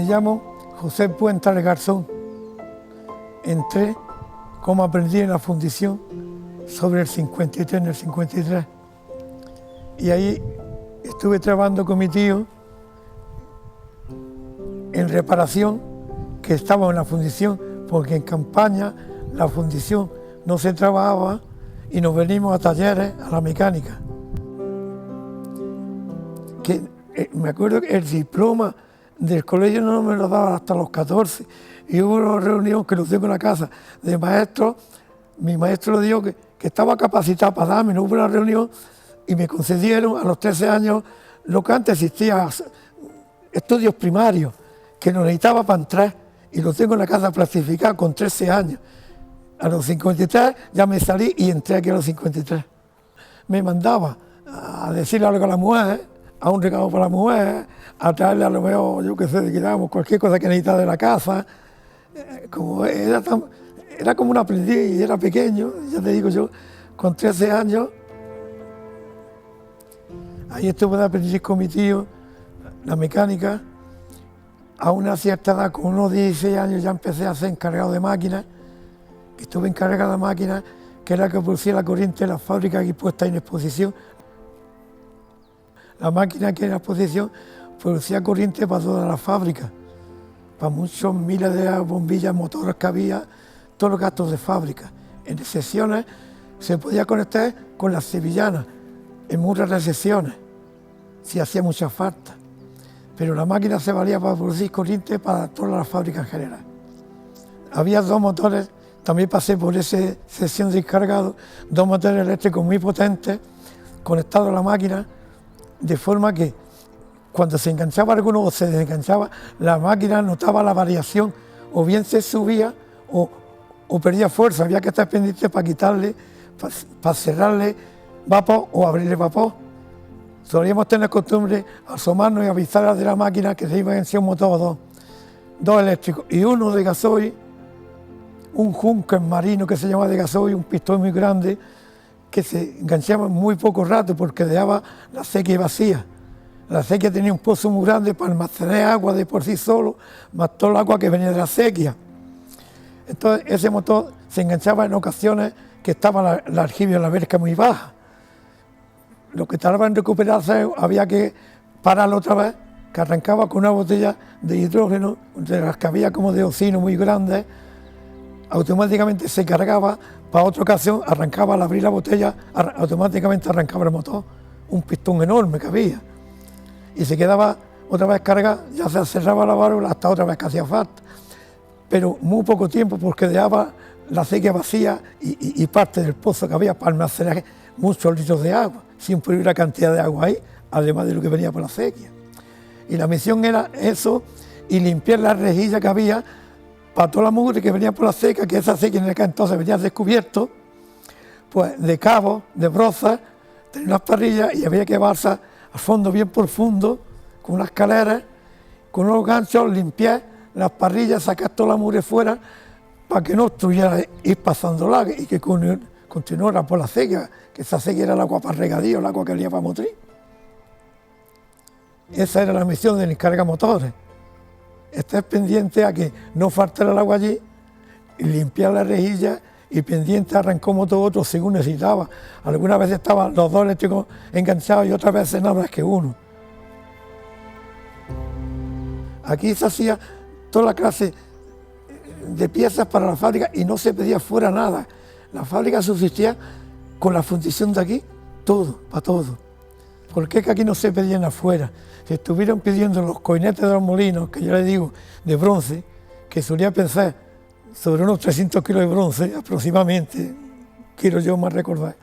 Me llamo José Puente Garzón. Entré como aprendiz en la fundición sobre el 53, en el 53. Y ahí estuve trabajando con mi tío en reparación, que estaba en la fundición, porque en campaña la fundición no se trabajaba y nos venimos a talleres, a la mecánica. Me acuerdo que el diploma del colegio no me lo daban hasta los 14 y hubo una reunión que lo tengo en la casa de maestros. Mi maestro le dijo que estaba capacitado para darme, no hubo una reunión y me concedieron a los 13 años lo que antes existía, estudios primarios, que lo necesitaba para entrar y lo tengo en la casa plastificado con 13 años. A los 53 ya me salí y entré aquí a los 53. Me mandaba a decirle algo a la mujer, a un recado para la mujer, a traerle a lo mejor, yo qué sé, digamos, cualquier cosa que necesitaba de la casa. Como era como un aprendiz y era pequeño, ya te digo yo, con 13 años. Ahí estuve de aprendiz con mi tío, la mecánica. A una cierta edad, con unos 16 años, ya empecé a ser encargado de máquinas. Estuve encargado de máquinas, que era la que producía la corriente de las fábricas aquí puestas en exposición. La máquina que en la exposición producía corriente para todas las fábricas, para muchos miles de bombillas, motores que había, todos los gastos de fábrica. En sesiones se podía conectar con las sevillanas, en muchas sesiones, si hacía mucha falta. Pero la máquina se valía para producir corriente para todas las fábricas en general. Había dos motores, también pasé por esa sesión de encargado, dos motores eléctricos muy potentes, conectados a la máquina, de forma que cuando se enganchaba alguno o se desenganchaba, la máquina notaba la variación, o bien se subía o perdía fuerza, había que estar pendiente para quitarle, para cerrarle vapor o abrirle vapor. Solíamos tener costumbre asomarnos y avisar a de la máquina que se iba a enganchar un motor o dos eléctricos y uno de gasoil, un Junker marino que se llama de gasoil, un pistón muy grande que se enganchaba muy poco rato porque dejaba la acequia vacía. La acequia tenía un pozo muy grande para almacenar agua de por sí solo, más todo el agua que venía de la acequia. Entonces ese motor se enganchaba en ocasiones que estaba la aljibia, la verja muy baja. Lo que tardaba en recuperarse había que pararlo otra vez, que arrancaba con una botella de hidrógeno, de las que había como de ocino muy grandes, automáticamente se cargaba, para otra ocasión arrancaba al abrir la botella, automáticamente arrancaba el motor, un pistón enorme que había, y se quedaba otra vez cargada, ya se cerraba la válvula hasta otra vez que hacía falta, pero muy poco tiempo porque dejaba la acequia vacía y parte del pozo que había para almacenar muchos litros de agua, siempre hubiera cantidad de agua ahí, además de lo que venía por la acequia. Y la misión era eso y limpiar la rejilla que había para toda la mugre que venía por la acequia, que esa acequia en aquel entonces venía descubierto, pues de cabos, de brozas, tenía unas parrillas y había que llevarse al fondo bien profundo, con unas escaleras, con unos ganchos, limpiar las parrillas, sacar toda la mugre fuera, para que no estuviera ir pasándola y que continuara por la acequia, que esa acequia era el agua para regadío, el agua que venía para motriz. Esa era la misión del encargamotores. Estar pendiente a que no faltara el agua allí, y limpiar la rejilla y pendiente arrancó motor otro según necesitaba. Algunas veces estaban los dos eléctricos enganchados y otras veces nada más que uno. Aquí se hacía toda la clase de piezas para la fábrica y no se pedía fuera nada. La fábrica subsistía con la fundición de aquí, todo, para todo. ¿Por qué que aquí no se pedían afuera? Se estuvieron pidiendo los coinetes de los molinos, que yo les digo, de bronce, que solía pensar sobre unos 300 kilos de bronce, aproximadamente, quiero yo más recordar.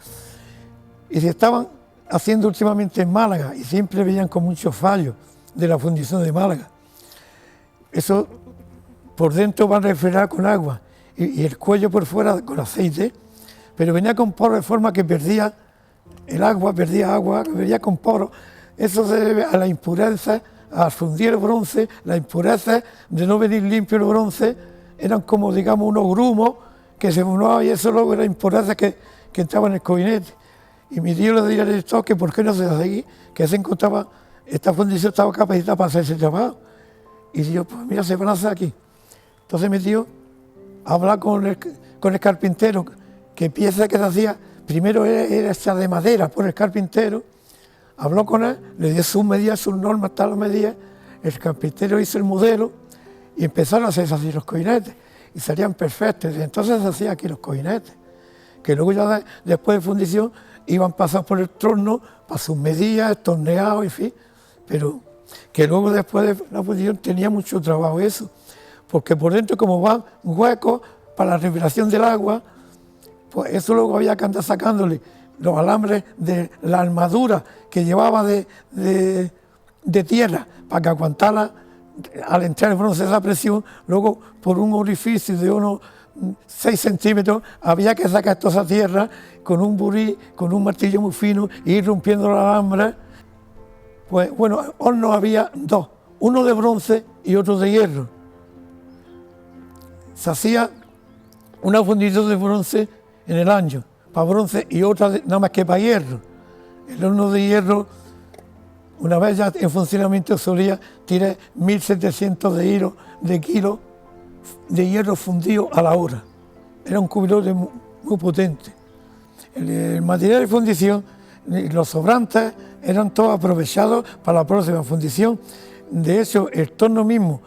Y se estaban haciendo últimamente en Málaga, y siempre veían con muchos fallos de la fundición de Málaga. Eso por dentro va a refrigerar con agua, y el cuello por fuera con aceite, pero venía con poros de forma que perdía el agua, venía con poros. Eso se debe a la impureza, al fundir el bronce, la impureza de no venir limpio el bronce, eran como, digamos, unos grumos que se formaban y eso luego era impureza que entraba en el coinete. Y mi tío le diría al director que por qué no se hace aquí, que se encontraba, esta fundición estaba capacitada para hacer ese trabajo. Y yo, pues mira, se van a hacer aquí. Entonces mi tío habla con el carpintero, que pieza que se hacía, primero era hecha de madera por el carpintero, habló con él, le dio sus medidas, sus normas, tal las medidas, el carpintero hizo el modelo y empezaron a hacerse así los cojinetes y salían perfectos. Y entonces se hacían aquí los cojinetes, que luego ya después de fundición iban pasando por el torno para sus medidas, torneados, en fin, pero que luego después de la fundición tenía mucho trabajo eso, porque por dentro como van huecos para la respiración del agua, pues eso luego había que andar sacándole los alambres de la armadura que llevaba de tierra para que aguantara al entrar el bronce esa presión, luego por un orificio de unos 6 centímetros había que sacar toda esa tierra con un burí, con un martillo muy fino e ir rompiendo los alambres. Pues bueno, hornos había dos, uno de bronce y otro de hierro. Se hacía una fundición de bronce en el año, para bronce, y otra nada más que para hierro. El horno de hierro, una vez ya en funcionamiento, solía tirar 1.700 kilos de hierro fundido a la hora. Era un cubilote muy potente. El material de fundición, los sobrantes, eran todos aprovechados para la próxima fundición. De hecho, el torno mismo,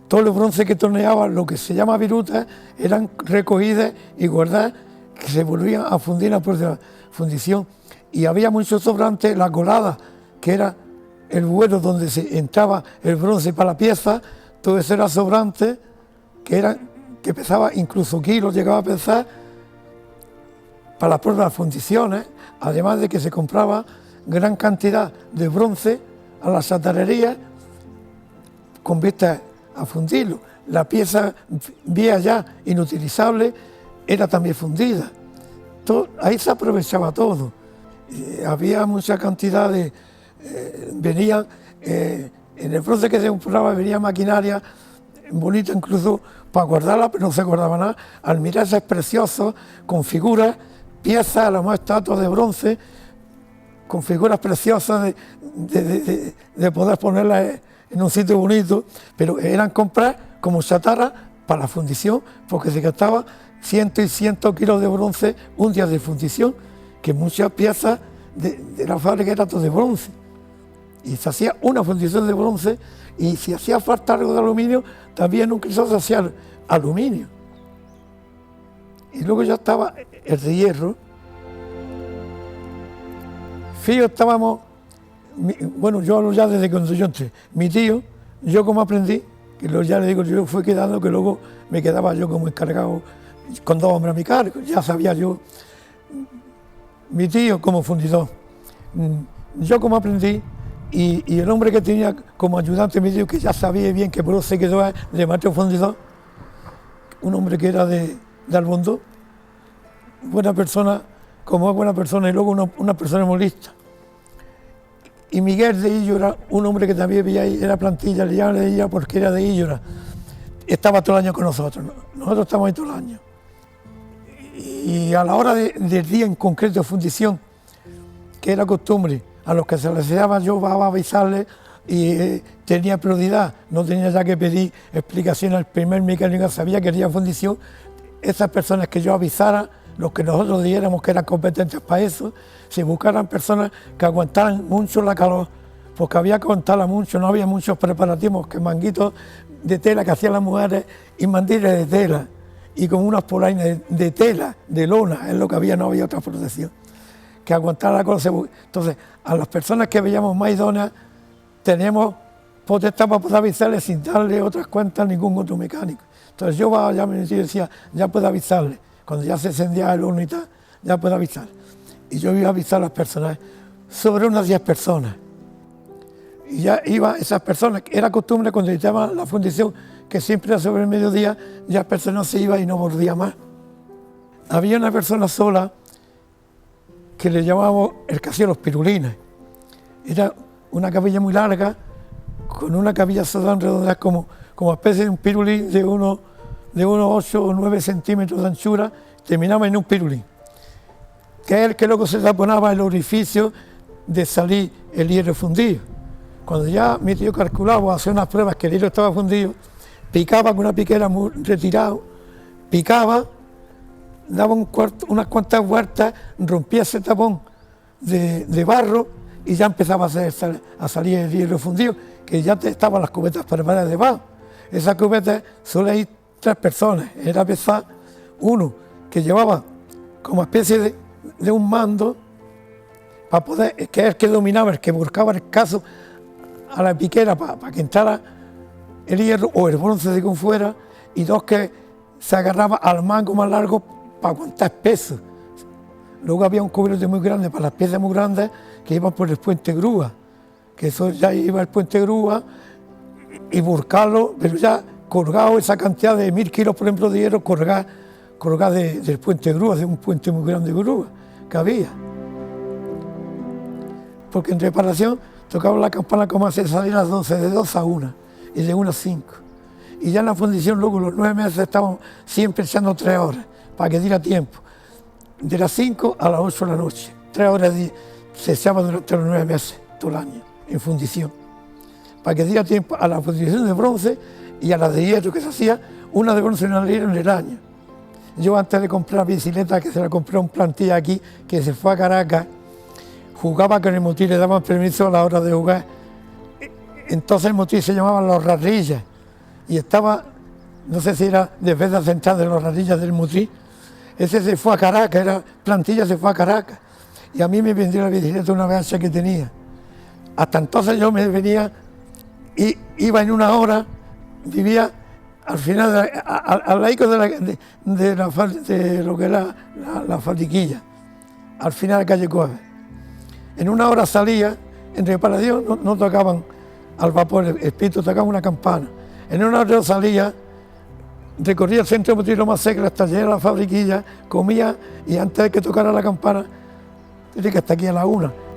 todos los bronces que torneaban, lo que se llama virutas, eran recogidas y guardadas, que se volvían a fundir en la próxima fundición. Y había muchos sobrantes, la colada, que era el vuelo donde se entraba el bronce para la pieza, todo eso era sobrante, que pesaba incluso kilos, llegaba a pesar, para las próximas fundiciones, además de que se compraba gran cantidad de bronce a las chatarrerías con vista a fundirlo. La pieza vieja ya inutilizable era también fundida. Ahí se aprovechaba todo. Había mucha cantidad de... venían, en el bronce que se compraba venía maquinaria bonita incluso para guardarla, pero no se guardaba nada. Almireces es precioso, con figuras, piezas, a lo más estatuas de bronce, con figuras preciosas de poder ponerlas en un sitio bonito, pero eran comprar como chatarra para la fundición, porque se gastaba cientos y cientos kilos de bronce un día de fundición, que muchas piezas de la fábrica eran todo de bronce. Y se hacía una fundición de bronce, y si hacía falta algo de aluminio, también en un crisol se hacía aluminio. Y luego ya estaba el de hierro. Fío, estábamos, bueno, yo hablo ya desde cuando yo entré. Mi tío, yo como aprendí, que ya le digo, yo fui quedando, que luego me quedaba yo como encargado con 2 hombres a mi cargo, ya sabía yo. Mi tío como fundidor, yo como aprendí, y el hombre que tenía como ayudante mi tío, que ya sabía bien que por eso se quedó de maestro fundidor, un hombre que era de Albondo, buena persona, como es buena persona, y luego una persona muy lista. Y Miguel de Illora, un hombre que también veía, era plantilla, le llamaban de Illora porque era de Illora, estaba todo el año con nosotros, nosotros estamos ahí todo el año. Y a la hora del día en concreto de fundición, que era costumbre, a los que se les daba yo bajaba a avisarles y tenía prioridad, no tenía ya que pedir explicaciones al primer mecánico, sabía que quería fundición, esas personas que yo avisara, los que nosotros diéramos que eran competentes para eso, se buscaran personas que aguantaran mucho la calor, porque había que aguantarla mucho, no había muchos preparativos, que manguitos de tela que hacían las mujeres y mandiles de tela, y con unas polainas de tela, de lona, es lo que había, no había otra protección, que aguantara la cosa. Entonces, a las personas que veíamos más idóneas, teníamos potestad para poder avisarles sin darle otras cuentas a ningún otro mecánico. Entonces yo ya me decía, ya puedo avisarle, cuando ya se encendía el horno y tal, ya puedo avisar. Y yo iba a avisar a las personas, sobre unas 10 personas. Y ya iba esas personas, era costumbre cuando estaban la fundición, que siempre era sobre el mediodía, ya las personas se iban y no volvía más. Había una persona sola que le llamábamos el que hacía los pirulines. Era una capilla muy larga, con una capilla sodán redonda como especie de un pirulín de unos 8 o 9 centímetros de anchura, terminaba en un pirulín, que es el que luego se taponaba el orificio de salir el hierro fundido. Cuando ya mi tío calculaba, hacía unas pruebas que el hilo estaba fundido, picaba con una piquera muy retirado, picaba, daba unas cuantas vueltas, rompía ese tapón de barro y ya empezaba a salir el hilo fundido, que ya estaban las cubetas preparadas debajo. Esas cubetas suelen ir 3 personas, era pesar uno que llevaba como especie de un mando para poder, que es el que dominaba, el que buscaba el caso a la piquera para que entrara el hierro o el bronce según fuera, y 2 que se agarraba al mango más largo para aguantar peso. Luego había un cubrete muy grande para las piezas muy grandes que iban por el puente grúa, que eso ya iba el puente grúa y buscarlo, pero ya colgado esa cantidad de 1000 kilos, por ejemplo, de hierro colgado del puente grúa, de un puente muy grande de grúa que había. Porque en reparación tocaba la campana como hace salir a las 12, de 2 a 1 y de 1 a 5. Y ya en la fundición luego los 9 meses estábamos siempre echando 3 horas para que diera tiempo. De las 5 a las 8 de la noche. 3 horas se echaba durante los 9 meses, todo el año, en fundición. Para que diera tiempo a la fundición de bronce y a la de hierro que se hacía, una de bronce y una de hierro en el año. Yo antes de comprar bicicleta, que se la compré a un plantilla aquí, que se fue a Caracas, jugaba con el motil, le daban permiso a la hora de jugar. Entonces el motil se llamaba Los Rarrillas y estaba, no sé si era defensa central de Los Rarrillas del motil. Ese se fue a Caracas, era plantilla, se fue a Caracas. Y a mí me vendió la bicicleta una VH que tenía. Hasta entonces yo me venía, y iba en 1 hora, vivía al final, al laico de lo que era la fabriquilla, al final de calle Cueva. En 1 hora salía, en reparación no tocaban al vapor, el espíritu tocaba una campana. En 1 hora salía, recorría el centro de motriz lo más seco hasta llegar a la fabriquilla, comía y antes de que tocara la campana, tenía que estar aquí a la 1.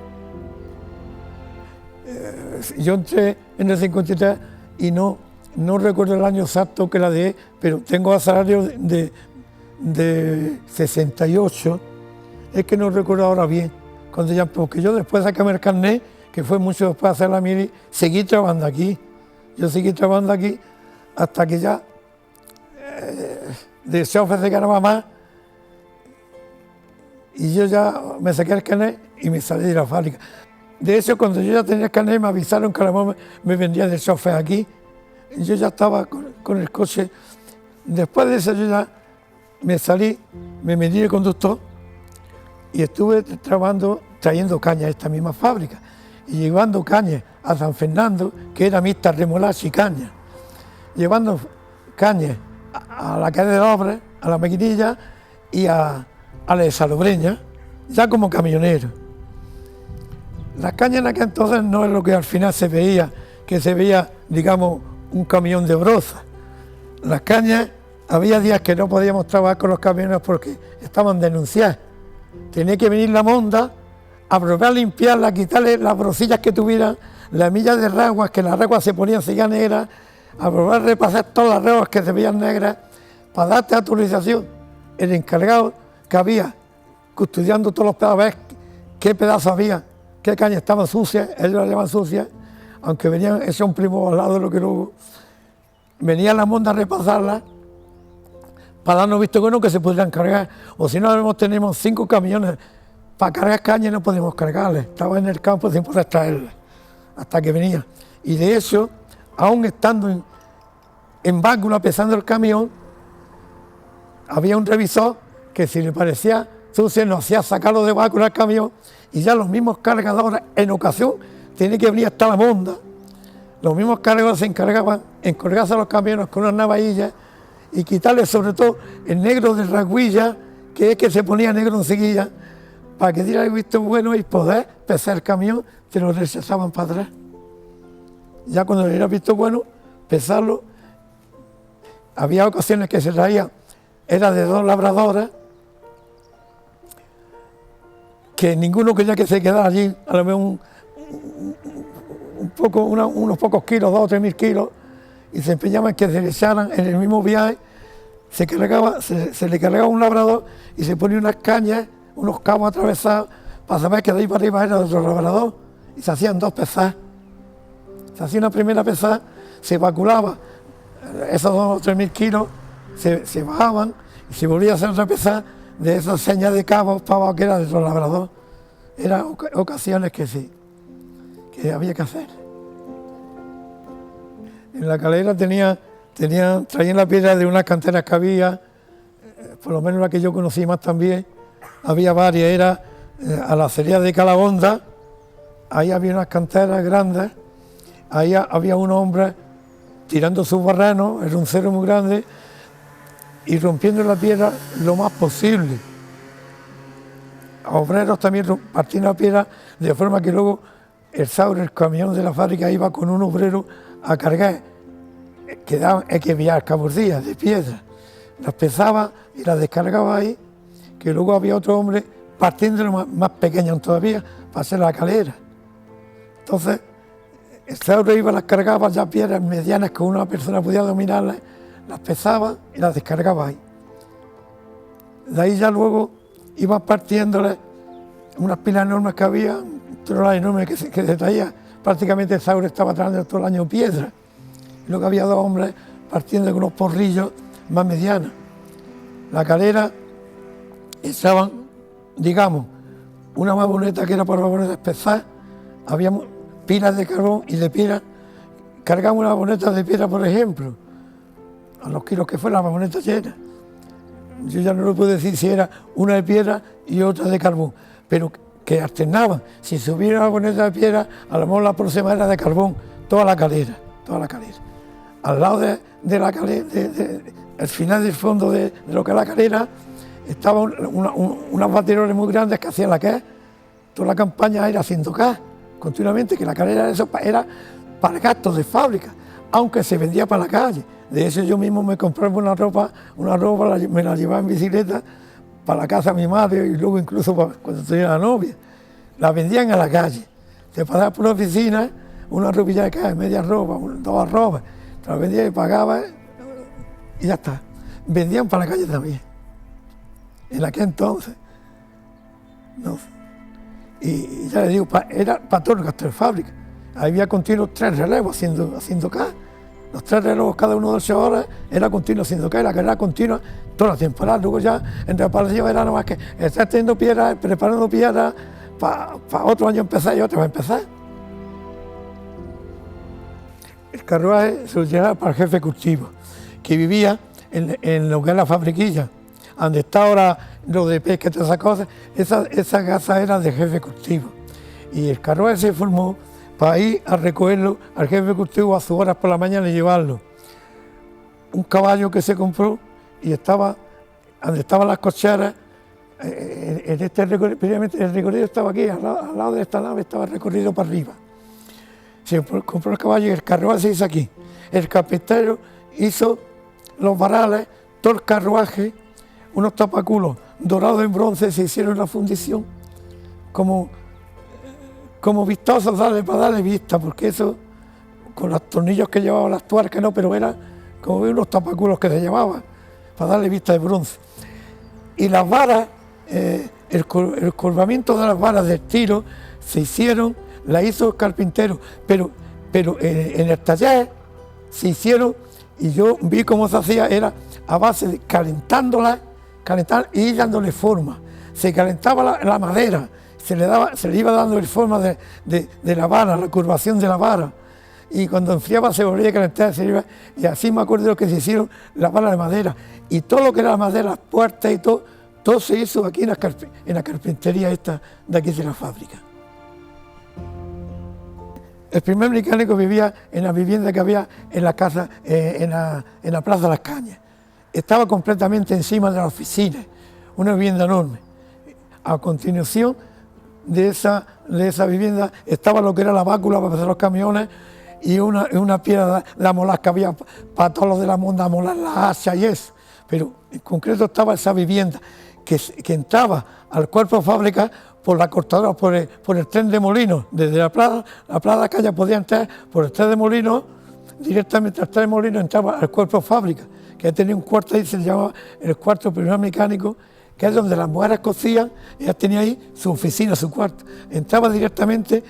Yo entré en el 53 y no recuerdo el año exacto que la dejé, pero tengo salario de 68, es que no recuerdo ahora bien, porque yo después de sacarme el carnet, que fue mucho después de hacer la mili, seguí trabajando aquí. Yo seguí trabajando aquí hasta que ya de chofer se ganaba más y yo ya me saqué el carnet y me salí de la fábrica. De hecho, cuando yo ya tenía el carnet me avisaron que a lo mejor me vendía de chofer aquí. Yo ya estaba con el coche. Después de eso yo ya me salí, me metí de conductor y estuve trabajando, trayendo caña a esta misma fábrica y llevando caña a San Fernando, que era mixta remolacha y caña, llevando caña a la cadena de obras, a la maquinilla y a la de Salobreña, ya como camionero. Las cañas en aquel entonces no es lo que al final se veía, que se veía, digamos, un camión de broza. Las cañas, había días que no podíamos trabajar con los camiones porque estaban denunciadas. Tenía que venir la monda a probar a limpiarla, a quitarle las brocillas que tuvieran, las millas de raguas, que las raguas se ponían seguidas negras, a probar a repasar todas las raguas que se veían negras, para darte autorización. El encargado que había, custodiando todos los pedazos, ver qué pedazos había, qué cañas estaban sucias, ellos las llamaban sucias, aunque venían, ese es un primo al lado de lo que luego, venía la monda a repasarlas, para darnos visto bueno que se pudieran cargar, o si no tenemos 5 camiones para cargar caña y no podíamos cargarles, estaba en el campo sin poder traerlas, hasta que venía. Y de hecho, aún estando en bácula pesando el camión, había un revisor que si le parecía sucio nos hacía sacarlo de bácula al camión y ya los mismos cargadores en ocasión tenían que venir hasta la monda. Los mismos cargadores se encargaban en colgarse a los camiones con unas navajillas y quitarle sobre todo el negro de rasguilla, que es que se ponía negro enseguida, para que diera el visto bueno y poder pesar el camión, te lo rechazaban para atrás. Ya cuando le era visto bueno, pesarlo, había ocasiones que se traía, era de 2 labradoras, que ninguno quería que se quedara allí, a lo mejor unos pocos kilos, 2 o 3 mil kilos, y se empeñaban en que se le echaran en el mismo viaje, se le cargaba un labrador y se ponía unas cañas, unos cabos atravesados, para saber que de ahí para arriba era otro labrador, y se hacían 2 pesadas. Se hacía una primera pesada, se evacuaba esos 2.000 o 3.000 kilos, se bajaban y se volvía a hacer otra pesada de esas señas de cabos que era de los labradores. Eran ocasiones que sí, que había que hacer. En la calera traían la piedra de unas canteras que había, por lo menos la que yo conocí más también, había varias, era a la acería de Calahonda, ahí había unas canteras grandes, ahí había un hombre tirando sus barrenos, era un cerro muy grande, y rompiendo la piedra lo más posible. Obreros también partiendo la piedra, de forma que luego el Saur, el camión de la fábrica, iba con un obrero a cargar, hay que enviar cabordillas de piedra, las pesaba y las descargaba ahí, que luego había otro hombre partiendo más pequeñas todavía para hacer la calera. Entonces, el Saur iba, las cargaba ya piedras medianas que una persona podía dominarlas, las pesaba y las descargaba ahí. De ahí ya luego iban partiéndoles unas pilas enormes que había, trolas enormes que se traía. Prácticamente el Saur estaba trayendo todo el año piedra. Y luego había dos hombres partiendo con unos porrillos más medianos. La calera echaban, digamos, una vagoneta que era para vagonetas pesadas, había pilas de carbón y de piedra. Cargamos una vagoneta de piedra, por ejemplo, a los kilos que fuera la vagoneta llena. Yo ya no lo puedo decir si era una de piedra y otra de carbón, pero que alternaban. Si subiera la vagoneta de piedra, a lo mejor la próxima era de carbón, toda la calera. Al lado de la calera, al final del fondo de lo que es la calera, estaban unas baterones muy grandes que hacían toda la campaña era haciendo gas, continuamente, que la calera era para gastos de fábrica, aunque se vendía para la calle. De eso yo mismo me compraba una ropa me la llevaba en bicicleta para la casa de mi madre y luego incluso cuando tenía la novia. La vendían a la calle. Te pasabas por la oficina, una ropilla de caja, media ropa, dos arrobas, te la vendían y pagabas y ya está. Vendían para la calle también. En aquel entonces. No. Y ya les digo, era para todo el gasto de fábrica. Había continuos 3 relevos haciendo gas. Los 3 relevos, cada uno de 8 horas, era continuo haciendo gas, la carrera continua toda la temporada. Luego ya en reparación era nada más que estar teniendo piedras, preparando piedras para otro año empezar y otro va a empezar. El carruaje se lo llevaba para el jefe de cultivo, que vivía en lo que es la fabriquilla, donde está ahora lo de pesca y todas esas cosas. Esa casa era de jefe de cultivo. Y el carruaje se formó para ir a recogerlo al jefe de cultivo a sus horas por la mañana y llevarlo. Un caballo que se compró y estaba donde estaban las cocheras, en este recorrido, previamente el recorrido estaba aquí, al lado de esta nave estaba el recorrido para arriba. Se compró el caballo y el carruaje se hizo aquí. El carpintero hizo los varales, todo el carruaje, unos tapaculos dorados en bronce, se hicieron la fundición como vistosos para darle vista, porque eso, con los tornillos que llevaban las tuercas, no, pero era como unos tapaculos que se llevaban para darle vista de bronce. Y las varas, el curvamiento de las varas del tiro se hicieron, la hizo el carpintero, pero en el taller se hicieron, y yo vi cómo se hacía, era a base de calentar y ir dándole forma. Se calentaba la madera, se le iba dando el forma de la vara, la curvación de la vara, y cuando enfriaba se volvía a calentar, y así me acuerdo de lo que se hicieron las varas de madera, y todo lo que era la madera, las puertas y todo se hizo aquí en la carpintería esta de aquí de la fábrica. El primer mecánico vivía en la vivienda que había en la casa, en la Plaza de las Cañas. Estaba completamente encima de la oficina, una vivienda enorme. A continuación de esa vivienda estaba lo que era la bácula para hacer los camiones y una piedra, la molar que había para todos los de la monda, molar la hacha y eso. Pero en concreto estaba esa vivienda que entraba al cuerpo de fábrica por la cortadora, por el tren de Molinos. Desde la plaza de Calle podía entrar por el tren de Molinos, directamente al tren de Molinos entraba al cuerpo de fábrica, que tenía un cuarto ahí, se llamaba el cuarto primer mecánico, que es donde las mujeres cosían, ella tenía ahí su oficina, su cuarto. Entraba directamente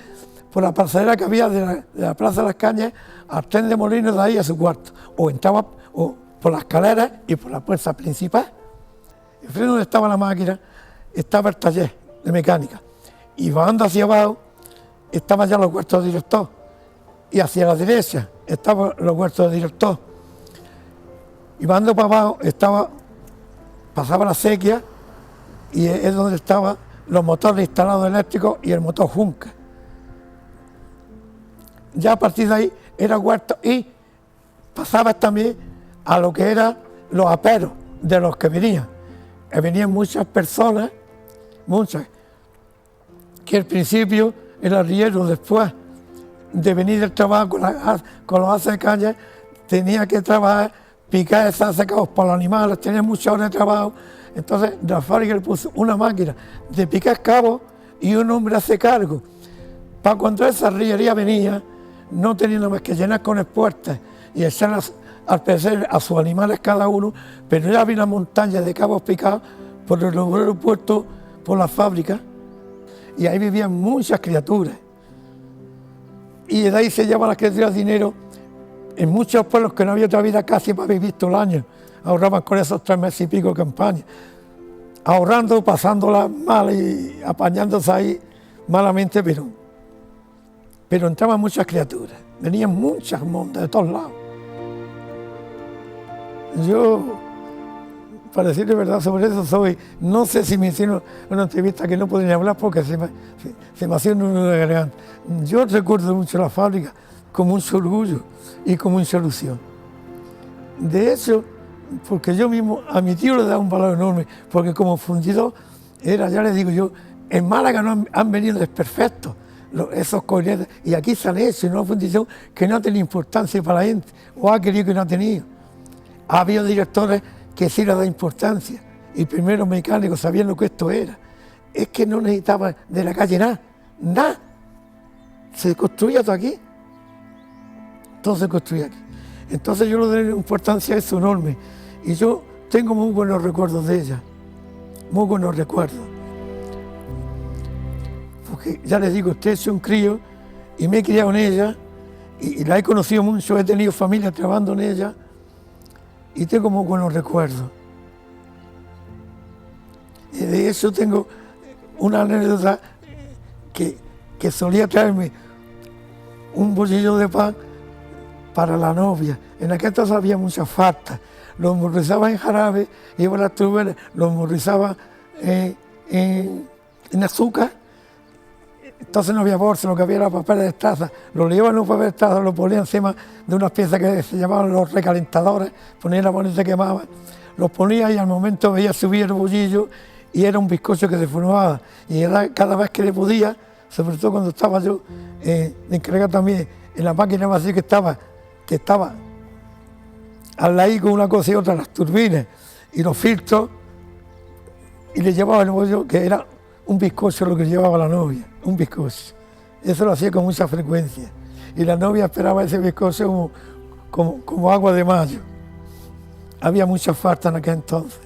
por la pasarela que había de la Plaza de las Cañas al tren de Molinos, de ahí a su cuarto, o entraba por las escaleras y por la puerta principal. Enfrente donde estaba la máquina estaba el taller de mecánica, y bajando hacia abajo estaban ya los huertos de director, y hacia la derecha estaban los huertos de director, y bajando para abajo pasaba la sequía, y es donde estaban los motores instalados eléctricos y el motor Junca. Ya a partir de ahí era huerto, y pasaba también a lo que eran los aperos de los que venían. Venían muchas personas, muchas, que al principio el arriero, después de venir del trabajo con los haces de caña, tenía que trabajar, picar esas secados por los animales, tenía muchas horas de trabajo. Entonces la fábrica le puso una máquina de picar cabos y un hombre hace cargo. Para cuando esa arriería venía, no tenía nada más que llenar con espuertas y echar al pesebre a sus animales cada uno, pero ya había una montaña de cabos picados por el obrero puesto por la fábrica, y ahí vivían muchas criaturas. Y de ahí se llevaban las criaturas dinero en muchos pueblos que no había otra vida casi para vivir todo el año. Ahorraban con esos 3 meses y pico de campaña, ahorrando, pasándola mal y apañándose ahí malamente, pero entraban muchas criaturas, venían muchas mondas de todos lados. Yo, para decirle verdad sobre eso, no sé si me hicieron una entrevista que no podría hablar porque se me hacía un nudo de garganta. Yo recuerdo mucho la fábrica con mucho orgullo y con mucha ilusión. De hecho, porque yo mismo a mi tío le daba un valor enorme, porque como fundidor era, ya le digo yo, en Málaga no han venido desperfectos esos coinetes, y aquí se han hecho una fundición que no ha tenido importancia para la gente, o ha querido que no ha tenido. Ha habido directores que sí le dan importancia, y primeros mecánicos sabían lo que esto era. Es que no necesitaba de la calle nada. Se construía todo aquí. Todo se construía aquí. Entonces yo le doy importancia a eso enorme, y yo tengo muy buenos recuerdos de ella, muy buenos recuerdos. Porque ya les digo, usted es un crío y me he criado en ella, y la he conocido mucho, he tenido familia trabajando en ella, y tengo muy buenos recuerdos. Y de eso tengo una anécdota que solía traerme un bolsillo de pan para la novia. En aquel entonces había muchas faltas. Los morrizaba en jarabe, iba a las turberas, los morrizaba en azúcar. Entonces no había bolsa, lo que había era papel de estraza. Lo llevaban en un papel de estraza, lo ponían encima de unas piezas que se llamaban los recalentadores, ponían la mano y se quemaba. Los ponía y al momento veía subir el bolsillo y era un bizcocho que se formaba. Y era cada vez que le podía, sobre todo cuando estaba yo encargado también en la máquina vacía que estaba al lado con una cosa y otra, las turbinas y los filtros, y le llevaba el bollo, que era un bizcocho lo que llevaba la novia, un bizcocho. Eso lo hacía con mucha frecuencia. Y la novia esperaba ese bizcocho como agua de mayo. Había mucha falta en aquel entonces.